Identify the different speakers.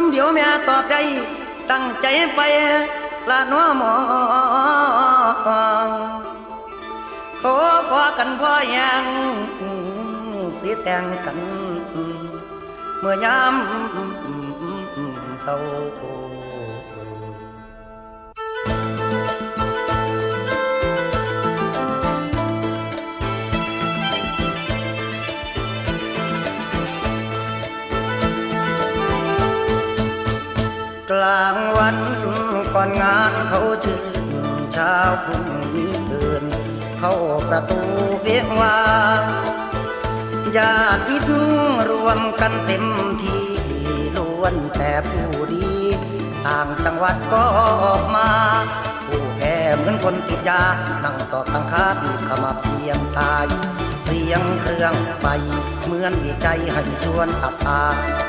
Speaker 1: ำเดียวแม่ตอบใจตั้งใจไปละน้อหมองขอกันพ่อยังสิแต่งกันเมื่อยามเศร้ากลางวันก่อนงานเขาชื่นเช้าพรุ่งนี้เดินเข้าประตูเวียงวาญาติมิตรรวมกันเต็มที่ล้วนแต่ผู้ดีต่างจังหวัดก็ออกมาผู้แพ้เหมือนคนติดยานั่งสอบตั้งคาดขมับเพียงตายเสียงเครื่องไฟเหมือนดีใจให้ชวนอับอาย